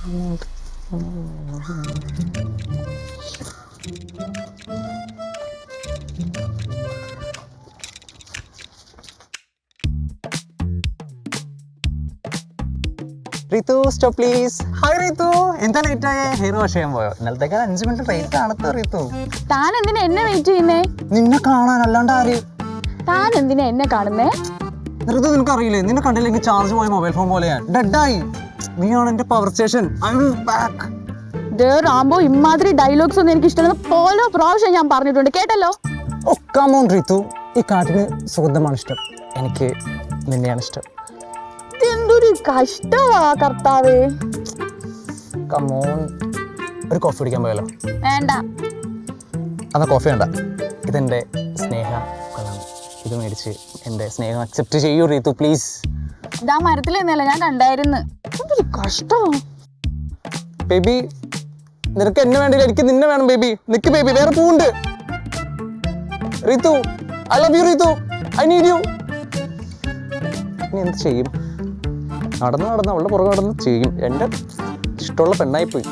Ritu stop please. Hi Ritu, എന്താ late ആയ? Hair wash ചെയ്യാൻ പോയോ? ഇന്നലത്തേക്ക് 5 മിനിറ്റ് റേറ്റ് ആണത്തോ റിതു? താൻ എന്തിനാ എന്നെ വെയിറ്റ് ചെയ്യുന്നേ? നിന്നെ കാണാൻ, അല്ലാണ്ട് ആര്? താൻ എന്തിനാ എന്നെ കാണുന്നേ? റിതു, നിനക്ക് അറിയില്ലേ, നിന്നെ കണ്ടില്ലെങ്കിൽ ചാർജ് പോയ മൊബൈൽ ഫോൺ പോലെയാ, ഡെഡായി. നീയാണ് എന്റെ power station. I will back. Rambo, ഇമാതിരി ഡയലോഗ്സ് ഒന്നും എനിക്ക് ഇഷ്ടമല്ല. പല പ്രാവശ്യം ഞാൻ പറഞ്ഞിട്ടുണ്ട്, കേട്ടല്ലോ. ഓ കം ഓൺ റിതു, ഈ കാട്ടിന് സുഗന്ധമാണ് ഇഷ്ടം, എനിക്ക് നിന്നെയാണ് ഇഷ്ടം. എന്തൊരു കഷ്ടമാ കർത്താവേ. കം ഓൺ, ഒരു കോഫി കുടിക്കാൻ പോയാലോ? വേണ്ട. അതാ കോഫി വേണ്ട, ഇതെന്റെ സ്നേഹ കളാണ്. ഇത് മേടിച്ച് എന്റെ സ്നേഹം അക്സെപ്റ്റ് ചെയ്യൂ റിതു പ്ലീസ്. ഇതാ മരത്തിൽ നിന്നല്ല, ഞാൻ കണ്ടായിരുന്നു. എന്തൊരു കഷ്ടമാ ബേബി. നിനക്ക് എന്നെ വേണ്ടില്ല, എനിക്ക് നിന്നെ വേണം ബേബി. നിക്ക് ബേബി, വേറെ പൂവുണ്ട്. Ritu, I love you Ritu, I need you. ഇനി എന്ത് ചെയ്യും? നടന്ന് അവളുടെ പുറകെ നടന്ന് ചെയ്യും. എൻ്റെ ഇഷ്ടമുള്ള പെണ്ണായിപ്പോയി.